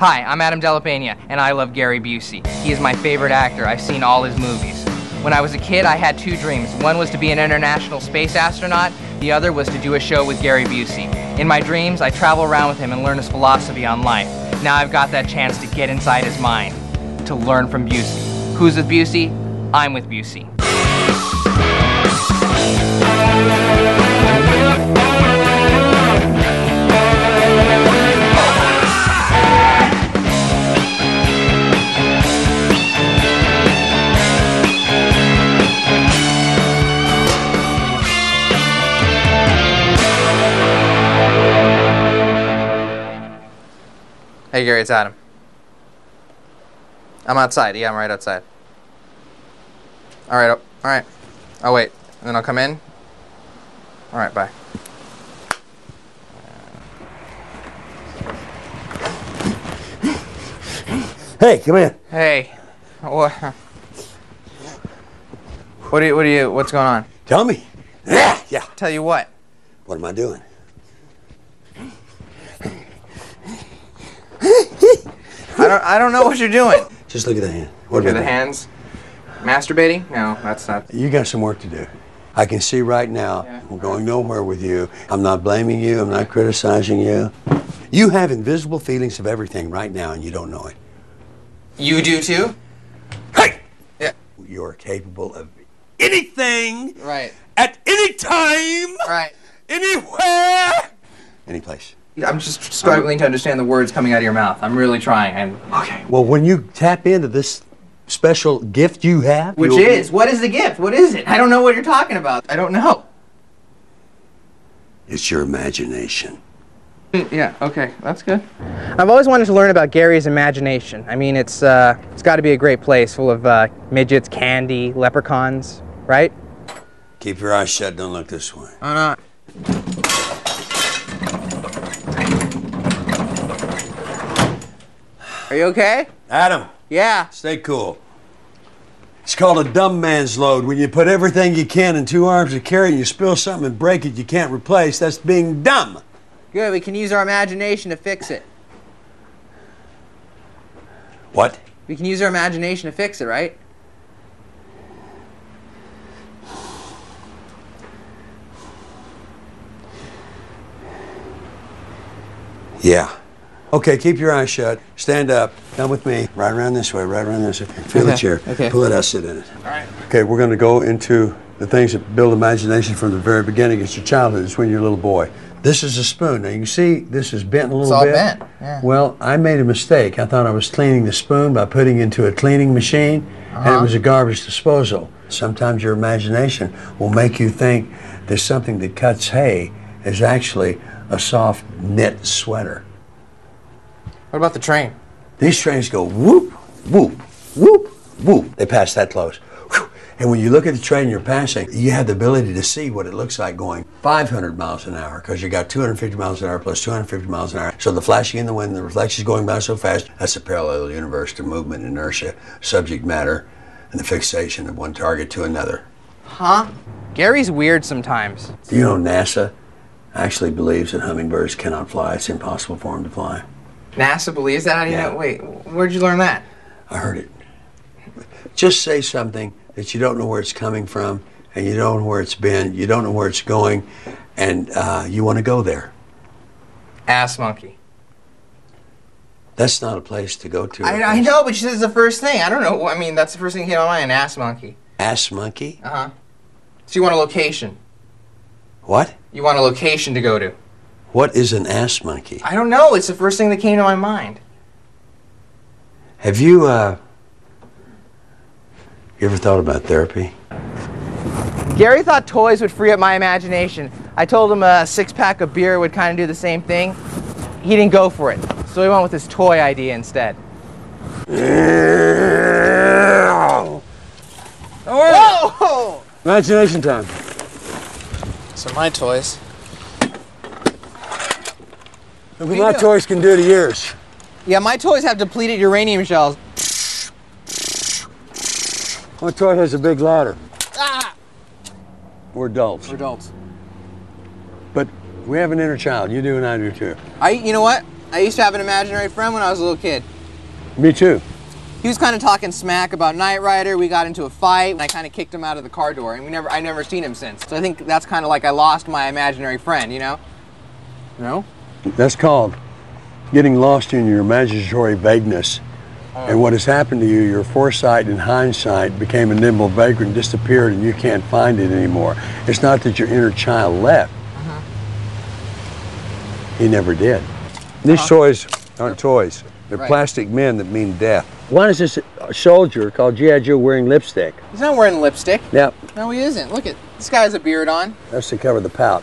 Hi, I'm Adam Delapena, and I love Gary Busey. He is my favorite actor. I've seen all his movies. When I was a kid, I had two dreams. One was to be an international space astronaut. The other was to do a show with Gary Busey. In my dreams, I travel around with him and learn his philosophy on life. Now I've got that chance to get inside his mind, to learn from Busey. Who's with Busey? I'm with Busey. Hey Gary, it's Adam. I'm outside. Yeah, I'm right outside. Alright. I'll wait. And then I'll come in. Alright, bye. Hey, come in. Hey. What's going on? Tell me. Yeah. Tell you what. What am I doing? I don't know what you're doing. Just look at the hand. Look at the hands. Masturbating? No, that's not. You got some work to do. I can see right now, we're going nowhere with you. I'm not blaming you. I'm not criticizing you. You have invisible feelings of everything right now, and you don't know it. You do too? Hey! Yeah. You're capable of anything. Right. At any time. Right. Anywhere. Any place. I'm just struggling to understand the words coming out of your mouth. I'm really trying. Okay. Well, when you tap into this special gift you have... What is the gift? What is it? I don't know what you're talking about. I don't know. It's your imagination. Yeah, okay. That's good. I've always wanted to learn about Gary's imagination. I mean, it's got to be a great place full of midgets, candy, leprechauns, right? Keep your eyes shut. Don't look this way. Why not? Are you okay? Adam. Yeah. Stay cool. It's called a dumb man's load. When you put everything you can in two arms to carry and you spill something and break it you can't replace, that's being dumb. Good, we can use our imagination to fix it. What? We can use our imagination to fix it, right? Yeah. Okay, keep your eyes shut. Stand up. Come with me. Right around this way, right around this way. Feel the chair. Okay. Pull it out, sit in it. All right. Okay, we're going to go into the things that build imagination from the very beginning. It's your childhood. It's when you're a little boy. This is a spoon. Now, you can see this is bent a little bit. It's all bent. Yeah. Well, I made a mistake. I thought I was cleaning the spoon by putting it into a cleaning machine, and it was a garbage disposal. Sometimes your imagination will make you think there's something that cuts hay is actually a soft knit sweater. What about the train? These trains go whoop, whoop, whoop, whoop. They pass that close. Whew. And when you look at the train you're passing, you have the ability to see what it looks like going 500 miles an hour because you got 250 miles an hour plus 250 miles an hour. So the flashing in the wind, the reflections going by so fast, that's a parallel universe to movement, inertia, subject matter, and the fixation of one target to another. Huh? Gary's weird sometimes. Do you know NASA actually believes that hummingbirds cannot fly? It's impossible for them to fly. NASA believes that? How do you know? Wait, where'd you learn that? I heard it. Just say something that you don't know where it's coming from, and you don't know where it's been, you don't know where it's going, and you want to go there. Ass monkey. That's not a place to go to. I know, but she says the first thing. I don't know. I mean, that's the first thing that came to my mind, ass monkey. Ass monkey? Uh-huh. So you want a location. What? You want a location to go to. What is an ass monkey? I don't know. It's the first thing that came to my mind. Have you ever thought about therapy? Gary thought toys would free up my imagination. I told him a six-pack of beer would kind of do the same thing. He didn't go for it, so he went with his toy idea instead. Whoa! Imagination time. So my toys. Look what my toys can do to yours. Yeah, my toys have depleted uranium shells. My toy has a big ladder. Ah! We're adults. We're adults. But we have an inner child. You do and I do too. You know what? I used to have an imaginary friend when I was a little kid. Me too. He was kind of talking smack about Knight Rider. We got into a fight, and I kind of kicked him out of the car door, and I never seen him since. So I think that's kind of like I lost my imaginary friend, you know? No? That's called getting lost in your imaginatory vagueness. And what has happened to you, your foresight and hindsight became a nimble vagrant, disappeared, and you can't find it anymore. It's not that your inner child left. He never did. These toys aren't toys. They're plastic men that mean death. One is this soldier called G.I. Joe wearing lipstick. He's not wearing lipstick. Yep. No, he isn't. Look at this guy has a beard on. That's to cover the pout.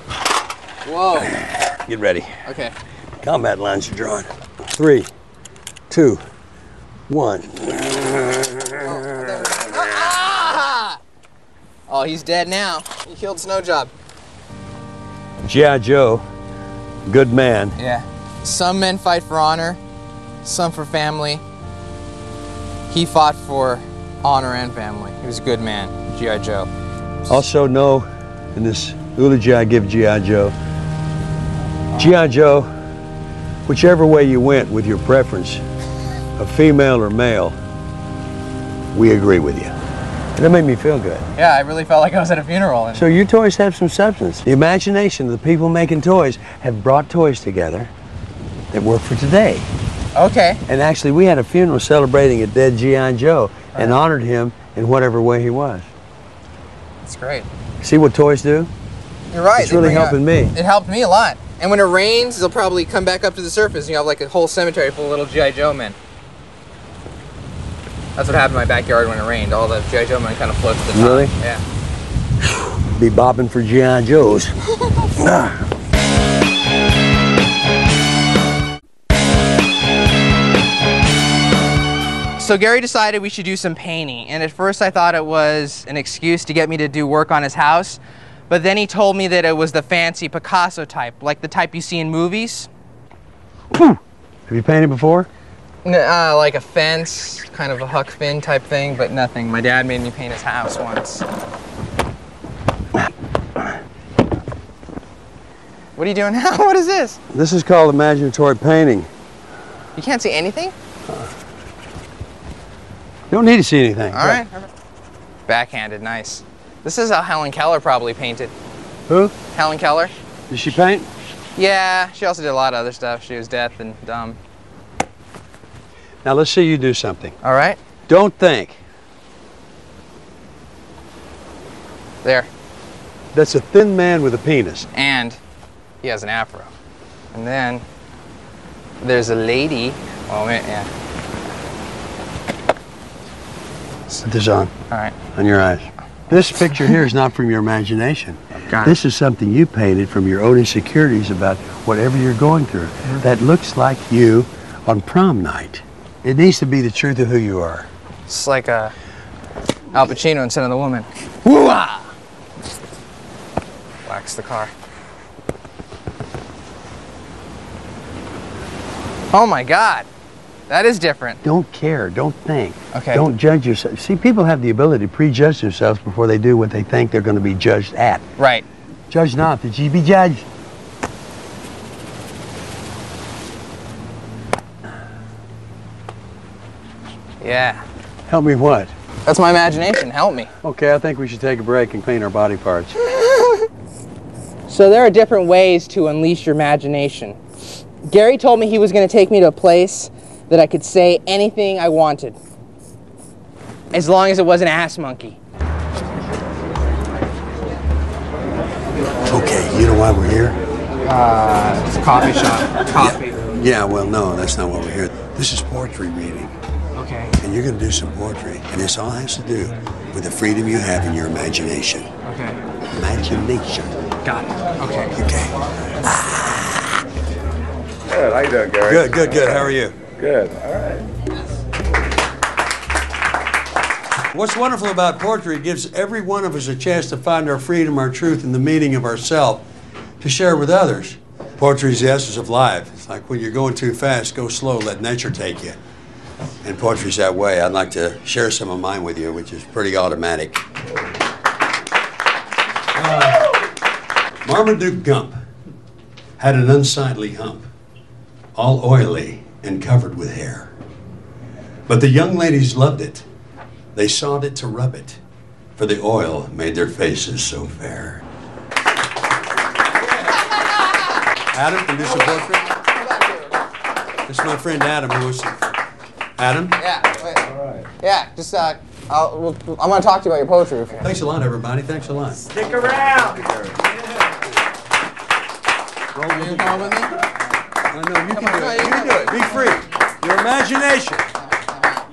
Whoa. Get ready. Okay. Combat lines are drawn. 3, 2, 1. Oh, he's dead now. He killed Snow Job. G.I. Joe, good man. Yeah. Some men fight for honor, some for family. He fought for honor and family. He was a good man, G.I. Joe. Also know, in this eulogy I give G.I. Joe, G.I. Joe, whichever way you went with your preference, of female or male, we agree with you. And that made me feel good. Yeah, I really felt like I was at a funeral. So your toys have some substance. The imagination of the people making toys have brought toys together that work for today. Okay. And actually, we had a funeral celebrating a dead G.I. Joe and honored him in whatever way he was. That's great. See what toys do? You're right. It's really helping me. It helped me a lot. And when it rains, they'll probably come back up to the surface and you have like a whole cemetery full of little G.I. Joe men. That's what happened in my backyard when it rained. All the G.I. Joe men kind of float to the top. Really? Yeah. Be bobbing for G.I. Joes. So Gary decided we should do some painting, and at first I thought it was an excuse to get me to do work on his house, but then he told me that it was the fancy Picasso type, like the type you see in movies. Have you painted before? Like a fence, kind of a Huck Finn type thing, but nothing. My dad made me paint his house once. What are you doing now? What is this? This is called imaginatory painting. You can't see anything? You don't need to see anything. All right. Backhanded, nice. This is how Helen Keller probably painted. Who? Helen Keller. Did she paint? Yeah, she also did a lot of other stuff. She was deaf and dumb. Now let's see you do something. All right. Don't think. There. That's a thin man with a penis. And he has an afro. And then there's a lady. Oh, yeah. Put this on. All right. On your eyes. This picture here is not from your imagination. This is something you painted from your own insecurities about whatever you're going through. That looks like you on prom night. It needs to be the truth of who you are. It's like Al Pacino instead of the woman. Woo-ah! Wax the car. Oh my God. That is different. Don't care. Don't think. Okay. Don't judge yourself. See, people have the ability to prejudge themselves before they do what they think they're going to be judged at. Right. Judge not, that ye be judged. Yeah. Help me what? That's my imagination. Help me. Okay, I think we should take a break and clean our body parts. So there are different ways to unleash your imagination. Gary told me he was going to take me to a place that I could say anything I wanted, as long as it was an ass monkey. Okay, you know why we're here? It's a coffee shop. Coffee. Yeah, well, no, that's not why we're here. This is poetry reading. Okay. And you're going to do some poetry. And this all has to do with the freedom you have in your imagination. Okay. Imagination. Got it. Okay. Okay. Good. How you doing, Gary? Good, good, good. How are you? Good. All right. What's wonderful about poetry, it gives every one of us a chance to find our freedom, our truth, and the meaning of ourself to share with others. Poetry is the essence of life. It's like when you're going too fast, go slow, let nature take you. And poetry's that way. I'd like to share some of mine with you, which is pretty automatic. Marmaduke Gump had an unsightly hump all oily and covered with hair. But the young ladies loved it. They sought it to rub it, for the oil made their faces so fair. Adam, can you do some poetry? This is my friend Adam who wants to... Adam? Yeah, wait. All right. Yeah, just, I'm going to talk to you about your poetry. Thanks a lot, everybody. Thanks a lot. Stick around. Roll with me? Come with me? I know, you can do it. You can do it. Be free. Your imagination.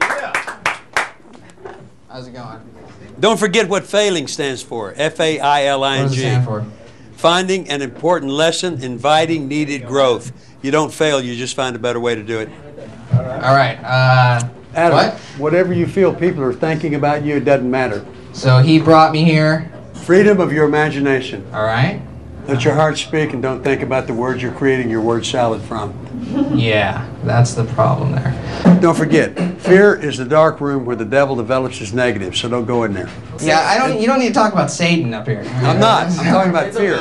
Yeah. How's it going? Don't forget what failing stands for. F-A-I-L-I-N-G. What does it stand for? Finding an important lesson, inviting needed growth. You don't fail, you just find a better way to do it. All right. Adam, What? whatever you feel people are thinking about you, it doesn't matter. So he brought me here. Freedom of your imagination. All right. Let your heart speak and don't think about the words you're creating your word salad from. Yeah, that's the problem there. Don't forget, fear is the dark room where the devil develops his negative, so don't go in there. Yeah, you don't need to talk about Satan up here. I'm not. I'm talking about fear.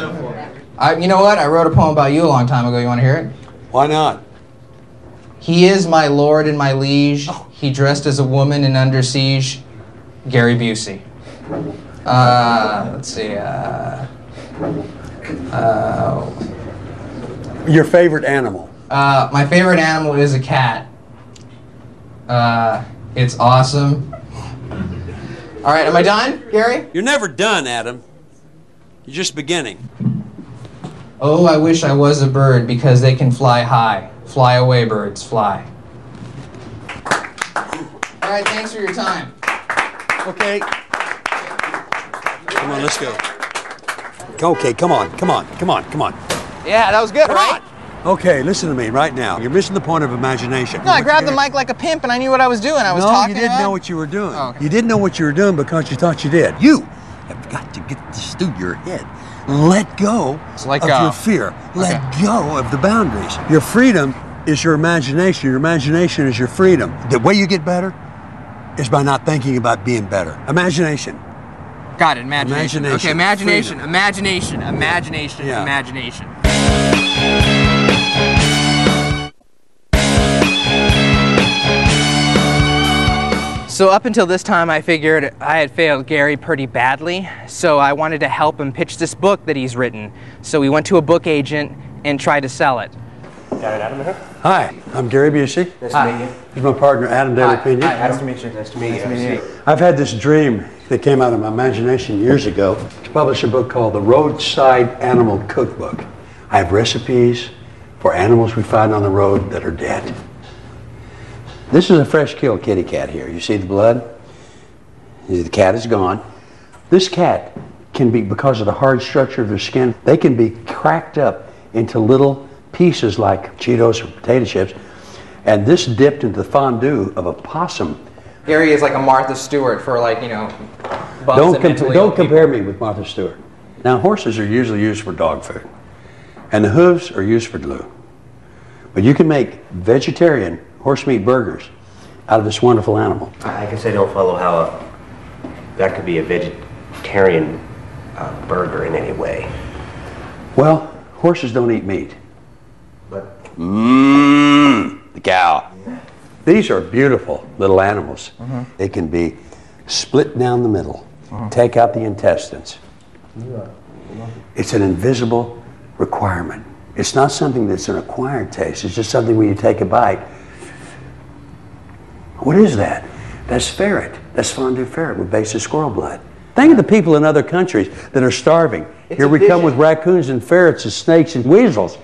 You know what? I wrote a poem about you a long time ago. You want to hear it? Why not? He is my lord and my liege. He dressed as a woman and under siege. Gary Busey. Let's see. Your favorite animal? My favorite animal is a cat. It's awesome. All right, am I done, Gary? You're never done, Adam. You're just beginning. Oh, I wish I was a bird because they can fly high. Fly away, birds, fly. All right, thanks for your time. Okay. Come on, let's go. Okay, come on. Yeah, that was good, right? Okay, listen to me right now. You're missing the point of imagination. No, I grabbed the mic like a pimp and I knew what I was doing. I was No, talking. you didn't know what you were doing. Oh, okay. You didn't know what you were doing because you thought you did. You have got to get this through your head. Let go let of go. your fear. Let go of the boundaries. Your freedom is your imagination. Your imagination is your freedom. The way you get better is by not thinking about being better. Imagination. Got it, imagination. Okay, imagination, Freedom. imagination. Yeah. Imagination. So up until this time, I figured I had failed Gary pretty badly, so I wanted to help him pitch this book that he's written. So we went to a book agent and tried to sell it. Got it, Adam here? Hi, I'm Gary Busey. Nice to meet you. This is my partner, Adam De La Pena. Nice to meet you. Nice to meet you. I've had this dream that came out of my imagination years ago to publish a book called The Roadside Animal Cookbook. I have recipes for animals we find on the road that are dead. This is a fresh killed kitty cat here. You see the blood? The cat is gone. This cat can be, because of the hard structure of their skin, they can be cracked up into little pieces like Cheetos or potato chips, and this dipped into the fondue of a possum. Gary is like a Martha Stewart for, like, you know, Don't compare me with Martha Stewart. Now, horses are usually used for dog food, and the hooves are used for glue. But you can make vegetarian horse meat burgers out of this wonderful animal. I guess I don't follow how that could be a vegetarian burger in any way. Well, horses don't eat meat. But The cow. These are beautiful little animals. They can be split down the middle, take out the intestines. It's an invisible requirement. It's not something that's an acquired taste. It's just something when you take a bite. What is that? That's ferret. That's fondue ferret with base of squirrel blood. Think of the people in other countries that are starving. Here we come with raccoons and ferrets and snakes and weasels.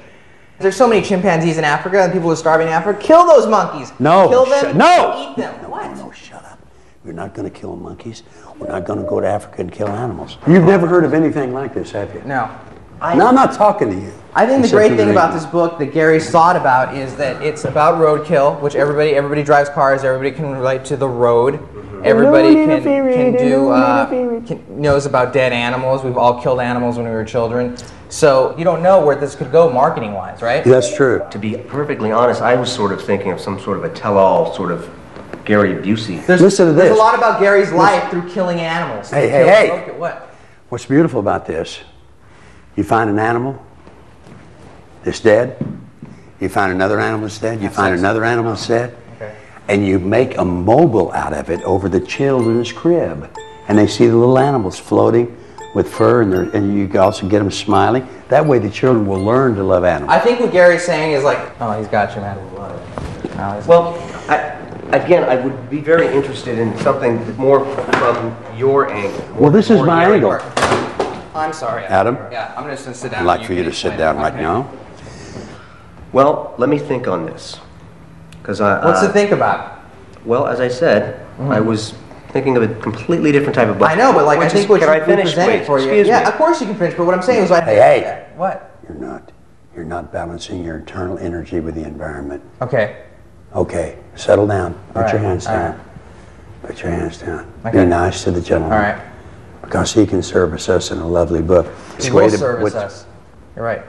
There's so many chimpanzees in Africa and people are starving in Africa. Kill those monkeys. No. Kill them. No. Eat them. What? No, shut up. We're not going to kill monkeys. We're not going to go to Africa and kill animals. You've never heard of anything like this, have you? No. No, I'm not talking to you. I think the Except great for thing the about radio. this book that Gary's thought about is that it's about roadkill, which everybody drives cars, everybody can relate to the road. Everybody knows about dead animals. We've all killed animals when we were children. So you don't know where this could go marketing-wise, right? That's true. to be perfectly honest, I was sort of thinking of some sort of a tell-all sort of Gary Busey. Listen to this. There's a lot about Gary's life through killing animals. Hey. What? What's beautiful about this, you find an animal that's dead, You find another animal instead. You find another animal instead. Okay. And you make a mobile out of it over the children's crib. And they see the little animals floating with fur, and you can also get them smiling. That way the children will learn to love animals. I think what Gary's saying is like, oh, he's got you, man. Well, again, I would be very interested in something more from your angle. Well, this is my angle. I'm sorry. Adam? Yeah, I'm just going to sit down. I'd like for you to sit down right now. Well, let me think on this. What's to think about? Well, as I said, I was thinking of a completely different type of book. I know, but like, I think what can I you finish, presented please? for you. Excuse me. Yeah, of course you can finish, but what I'm saying is, Hey. What? You're not balancing your internal energy with the environment. Okay. Okay, settle down. Put your hands down. Put your hands down. Be nice to the gentleman. All right. Because he can service us in a lovely book. He will service us. You're right.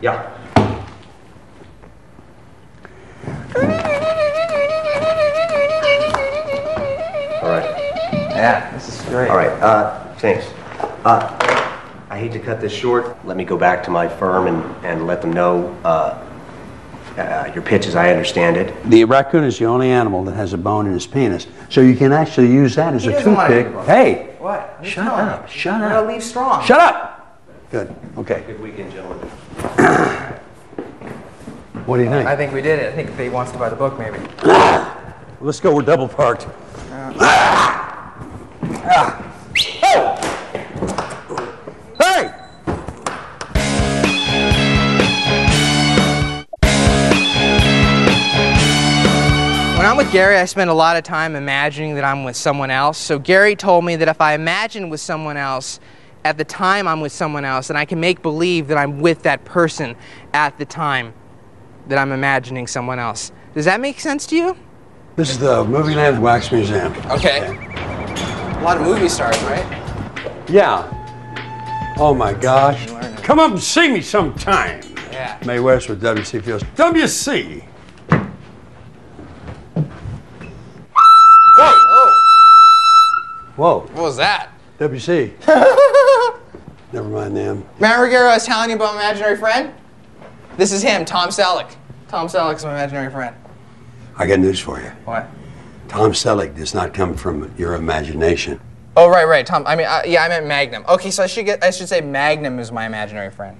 Yeah. All right. Yeah, this is great. All right. Thanks. I hate to cut this short. Let me go back to my firm and let them know your pitch as I understand it. The raccoon is the only animal that has a bone in his penis, so you can actually use that as a toothpick. Hey! What? Shut up. Shut You're up. going to leave strong. Shut up! Good. Okay. Good weekend, gentlemen. What do you think? I think we did it. I think he wants to buy the book, maybe. Let's go. We're double parked. Hey! When I'm with Gary, I spend a lot of time imagining that I'm with someone else. So Gary told me that if I imagine with someone else at the time I'm with someone else, then I can make believe that I'm with that person at the time that I'm imagining someone else. Does that make sense to you? This is the Movie Land Wax Museum. Okay. A lot of movie stars, right? Yeah. Oh my gosh. Come up and see me sometime. Yeah. Mae West with WC Fields. WC. Whoa! Whoa. What was that? WC. Never mind them. Remember, Gary, I was telling you about my imaginary friend? This is him, Tom Selleck. Tom Selleck's my imaginary friend. I got news for you. What? Tom Selleck does not come from your imagination. Oh, right. Tom. I mean, yeah, I meant Magnum. Okay, so I should say Magnum is my imaginary friend.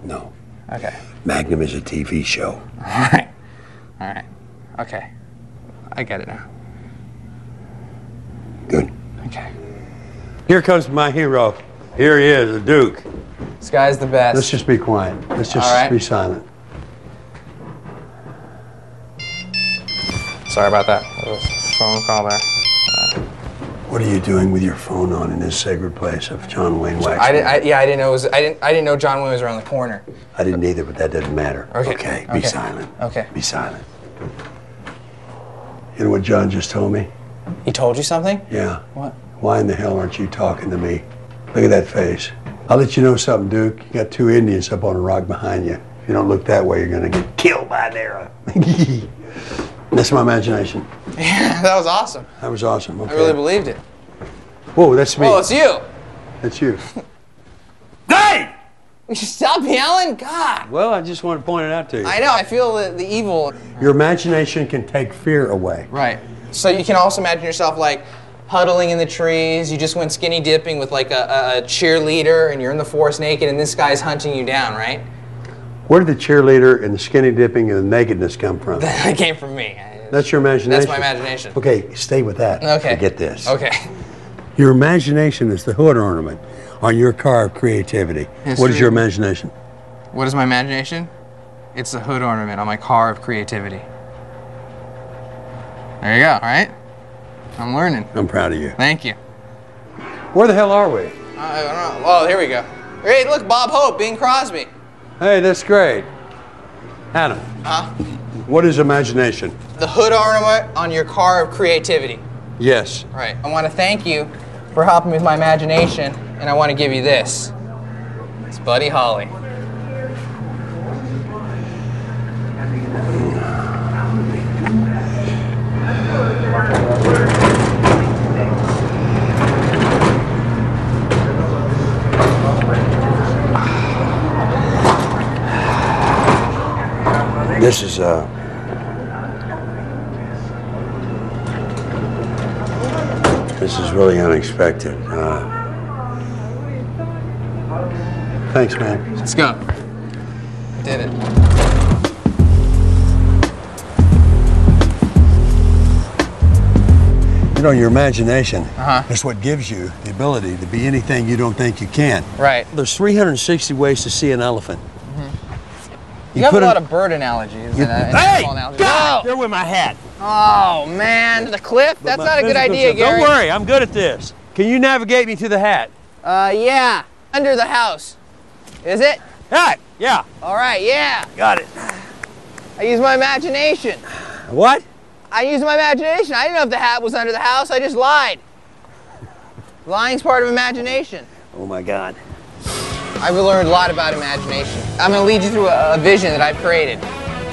No. Okay. Magnum is a TV show. All right. Okay. I get it now. Good. Okay. Here comes my hero. Here he is, the Duke. This guy's the best. Let's just be quiet. Let's just be silent. Sorry about that. There was a phone call there. What are you doing with your phone on in this sacred place of John Wayne Wax? I didn't know I didn't know John Wayne was around the corner. I didn't either, but that doesn't matter. Okay. Be silent. Okay. Be silent. You know what John just told me? He told you something? Yeah. What? Why in the hell aren't you talking to me? Look at that face. I'll let you know something, Duke. You got 2 Indians up on a rock behind you. If you don't look that way, you're gonna get killed by an arrow. That's my imagination. Yeah, that was awesome. That was awesome. Okay. I really believed it. Whoa, that's me. Oh, it's you. That's you. Hey! You should stop yelling. God. Well, I just want to point it out to you. I know. I feel the evil. Your imagination can take fear away. Right. So you can also imagine yourself like huddling in the trees. You just went skinny dipping with like a cheerleader, and you're in the forest naked, and this guy's hunting you down, right? Where did the cheerleader and the skinny dipping and the nakedness come from? That came from me. That's your imagination? That's my imagination. Okay, stay with that. Okay. Forget this. Okay. Your imagination is the hood ornament on your car of creativity. What is your imagination? What is my imagination? It's the hood ornament on my car of creativity. There you go, all right? I'm learning. I'm proud of you. Thank you. Where the hell are we? I don't know. Oh, here we go. Hey, look, Bob Hope, Bing Crosby. Hey, that's great. Adam. Huh? What is imagination? The hood ornament on your car of creativity. Yes. Right. I want to thank you for helping me with my imagination, and I want to give you this. It's Buddy Holly. This is really unexpected. Thanks, man. Let's go. Did it. You know, your imagination is what gives you the ability to be anything you don't think you can. Right. There's 360 ways to see an elephant. You have a lot of bird analogies. Hey! Analogies. God! You're with my hat. Oh, man. The cliff? That's not a good idea, Gary. Don't worry, I'm good at this. Can you navigate me to the hat? Yeah. Under the house. Is it? Hat! Yeah. All right, yeah. Got it. I use my imagination. What? I used my imagination. I didn't know if the hat was under the house. I just lied. Lying's part of imagination. Oh, my God. I've learned a lot about imagination. I'm going to lead you through a vision that I've created.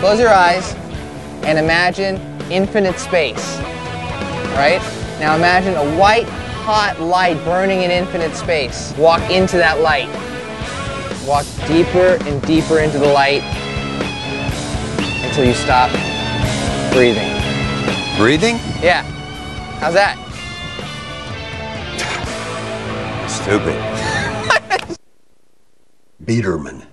Close your eyes and imagine infinite space. Right? Now imagine a white, hot light burning in infinite space. Walk into that light. Walk deeper and deeper into the light until you stop breathing. Breathing? Yeah. How's that? Stupid. Biederman.